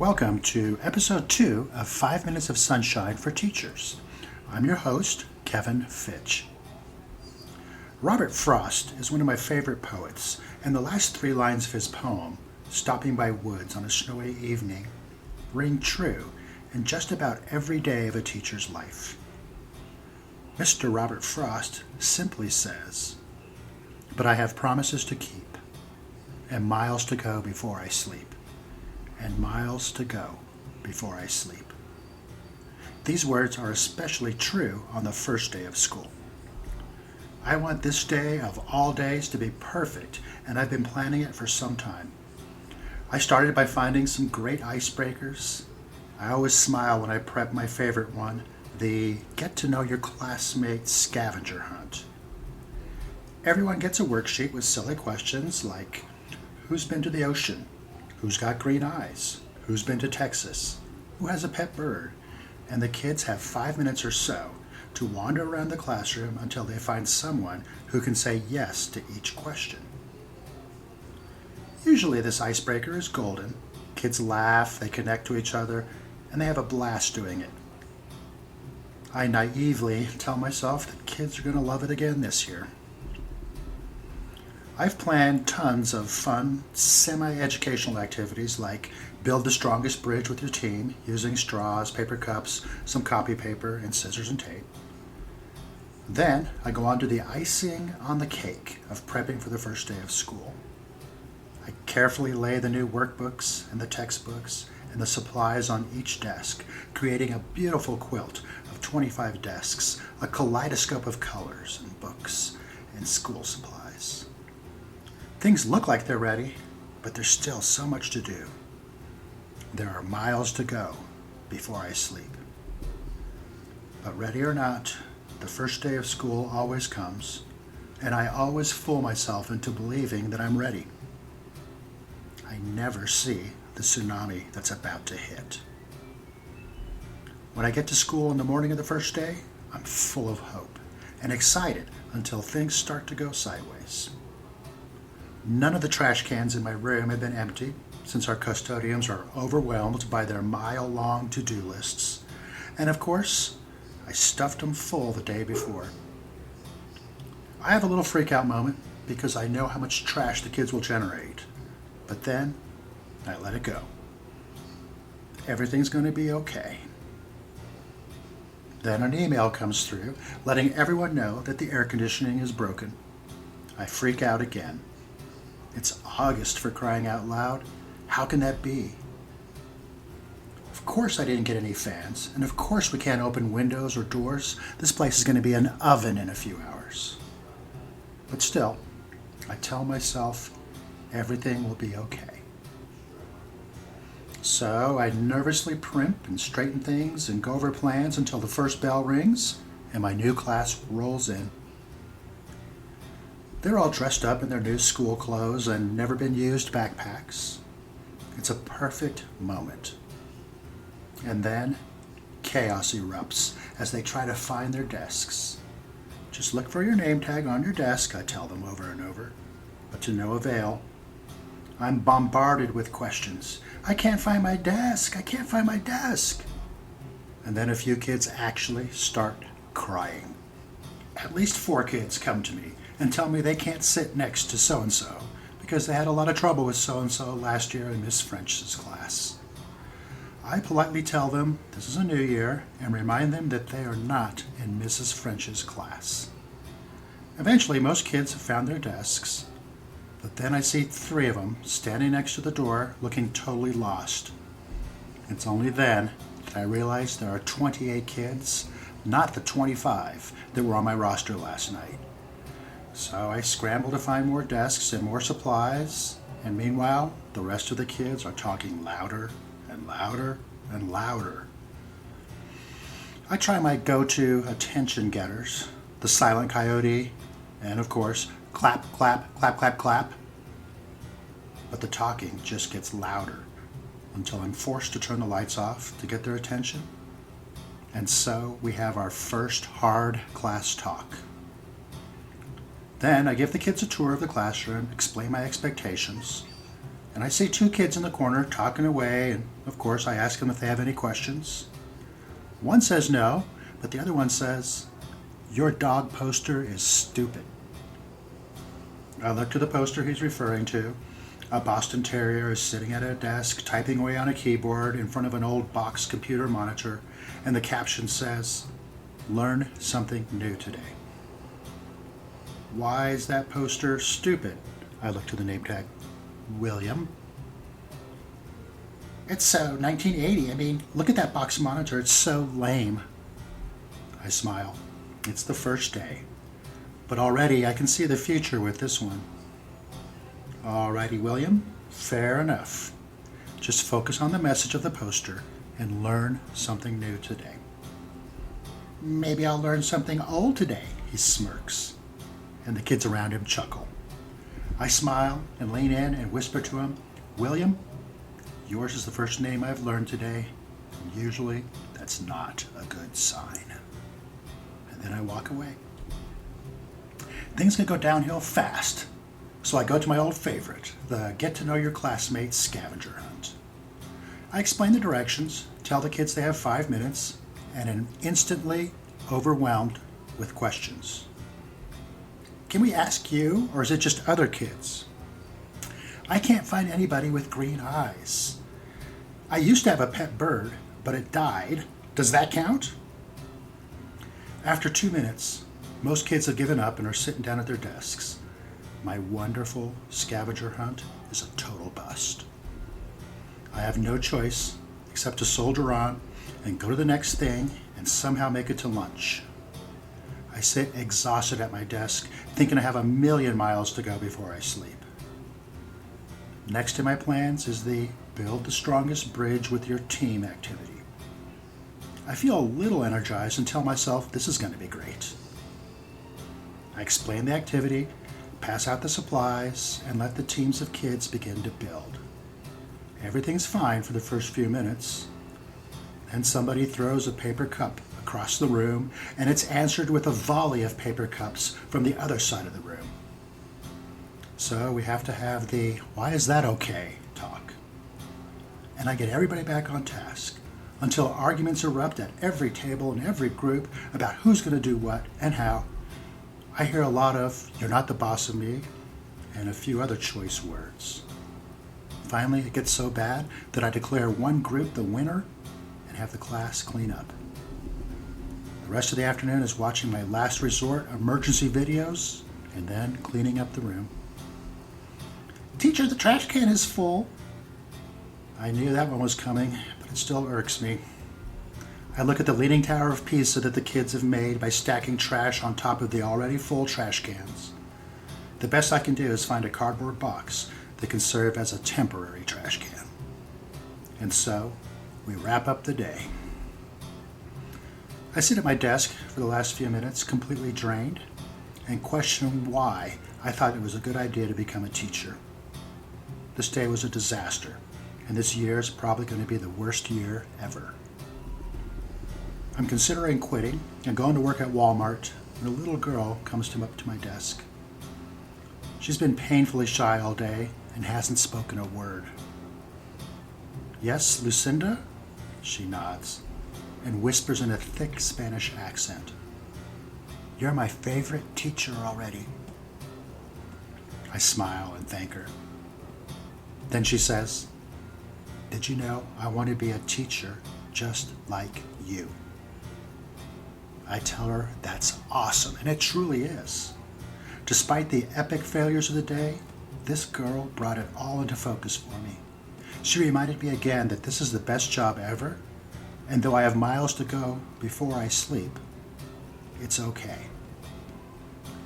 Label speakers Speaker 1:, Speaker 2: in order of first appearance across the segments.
Speaker 1: Welcome to episode 2 of 5 Minutes of Sunshine for Teachers. I'm your host, Kevin Fitch. Robert Frost is one of my favorite poets, and the last 3 lines of his poem, Stopping by Woods on a Snowy Evening, ring true in just about every day of a teacher's life. Mr. Robert Frost simply says, "But I have promises to keep, and miles to go before I sleep. And miles to go before I sleep." These words are especially true on the first day of school. I want this day of all days to be perfect, and I've been planning it for some time. I started by finding some great icebreakers. I always smile when I prep my favorite one, the Get to Know Your Classmates scavenger hunt. Everyone gets a worksheet with silly questions like, who's been to the ocean? Who's got green eyes? Who's been to Texas? Who has a pet bird? And the kids have 5 minutes or so to wander around the classroom until they find someone who can say yes to each question. Usually this icebreaker is golden. Kids laugh, they connect to each other, and they have a blast doing it. I naively tell myself that kids are going to love it again this year. I've planned tons of fun, semi-educational activities like build the strongest bridge with your team using straws, paper cups, some copy paper, and scissors and tape. Then I go on to the icing on the cake of prepping for the first day of school. I carefully lay the new workbooks and the textbooks and the supplies on each desk, creating a beautiful quilt of 25 desks, a kaleidoscope of colors and books and school supplies. Things look like they're ready, but there's still so much to do. There are miles to go before I sleep. But ready or not, the first day of school always comes, and I always fool myself into believing that I'm ready. I never see the tsunami that's about to hit. When I get to school in the morning of the first day, I'm full of hope and excited until things start to go sideways. None of the trash cans in my room have been emptied since our custodians are overwhelmed by their mile-long to-do lists. And of course, I stuffed them full the day before. I have a little freak-out moment because I know how much trash the kids will generate. But then, I let it go. Everything's going to be okay. Then an email comes through letting everyone know that the air conditioning is broken. I freak out again. It's August, for crying out loud. How can that be? Of course I didn't get any fans, and of course we can't open windows or doors. This place is going to be an oven in a few hours. But still, I tell myself everything will be okay. So I nervously primp and straighten things and go over plans until the first bell rings and my new class rolls in. They're all dressed up in their new school clothes and never been used backpacks. It's a perfect moment. And then chaos erupts as they try to find their desks. Just look for your name tag on your desk, I tell them over and over, but to no avail. I'm bombarded with questions. I can't find my desk. I can't find my desk. And then a few kids actually start crying. At least 4 kids come to me and tell me they can't sit next to so-and-so because they had a lot of trouble with so-and-so last year in Miss French's class. I politely tell them this is a new year and remind them that they are not in Mrs. French's class. Eventually, most kids have found their desks, but then I see 3 of them standing next to the door looking totally lost. It's only then that I realize there are 28 kids, not the 25 that were on my roster last night. So I scramble to find more desks and more supplies, and meanwhile, the rest of the kids are talking louder and louder and louder. I try my go-to attention getters, the silent coyote, and of course, clap, clap, clap, clap, clap. But the talking just gets louder until I'm forced to turn the lights off to get their attention. And so we have our first hard class talk. Then I give the kids a tour of the classroom, explain my expectations. and I see two kids in the corner talking away, and of course I ask them if they have any questions. One says no, but the other one says, "Your dog poster is stupid." I look to the poster he's referring to. A Boston Terrier is sitting at a desk, typing away on a keyboard in front of an old box computer monitor, and the caption says, "Learn something new today." Why is that poster stupid? I look to the name tag. William. It's so 1980. I mean, look at that box monitor. It's so lame. I smile. It's the first day. But already I can see the future with this one. Alrighty, William. Fair enough. Just focus on the message of the poster and learn something new today. Maybe I'll learn something old today, he smirks. And the kids around him chuckle. I smile and lean in and whisper to him, "William, yours is the first name I've learned today. And usually that's not a good sign." And then I walk away. Things can go downhill fast. So I go to my old favorite, the get to know your classmates scavenger hunt. I explain the directions, tell the kids they have 5 minutes, and am instantly overwhelmed with questions. Can we ask you, or is it just other kids? I can't find anybody with green eyes. I used to have a pet bird, but it died. Does that count? After 2 minutes, most kids have given up and are sitting down at their desks. My wonderful scavenger hunt is a total bust. I have no choice except to soldier on and go to the next thing and somehow make it to lunch. I sit exhausted at my desk, thinking I have 1,000,000 miles to go before I sleep. Next in my plans is the build the strongest bridge with your team activity. I feel a little energized and tell myself this is going to be great. I explain the activity, pass out the supplies, and let the teams of kids begin to build. Everything's fine for the first few minutes. Then somebody throws a paper cup across the room, and it's answered with a volley of paper cups from the other side of the room. So we have to have the "why is that okay" talk. And I get everybody back on task until arguments erupt at every table and every group about who's going to do what and how. I hear a lot of "you're not the boss of me" and a few other choice words. Finally, it gets so bad that I declare one group the winner and have the class clean up. The rest of the afternoon is watching my last resort emergency videos and then cleaning up the room. "Teacher, the trash can is full." I knew that one was coming, but it still irks me. I look at the Leaning Tower of Pisa that the kids have made by stacking trash on top of the already full trash cans. The best I can do is find a cardboard box that can serve as a temporary trash can. And so, we wrap up the day. I sit at my desk for the last few minutes, completely drained, and question why I thought it was a good idea to become a teacher. This day was a disaster, and this year is probably going to be the worst year ever. I'm considering quitting and going to work at Walmart when a little girl comes up to my desk. She's been painfully shy all day and hasn't spoken a word. "Yes, Lucinda?" She nods and whispers in a thick Spanish accent. "You're my favorite teacher already." I smile and thank her. Then she says, "Did you know I want to be a teacher just like you?" I tell her that's awesome, and it truly is. Despite the epic failures of the day, this girl brought it all into focus for me. She reminded me again that this is the best job ever, and though I have miles to go before I sleep, it's okay.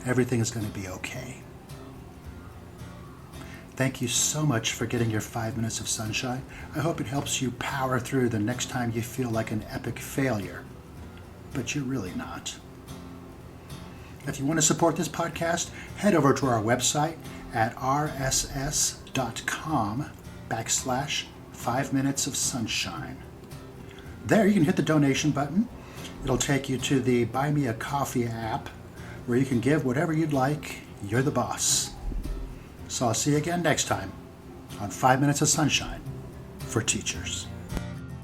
Speaker 1: Everything is going to be okay. Thank you so much for getting your 5 minutes of sunshine. I hope it helps you power through the next time you feel like an epic failure. But you're really not. If you want to support this podcast, head over to our website at rss.com/5 minutes of sunshine. There you can hit the donation button. It'll take you to the Buy Me a Coffee app where you can give whatever you'd like. You're the boss. So I'll see you again next time. on 5 Minutes of Sunshine for Teachers.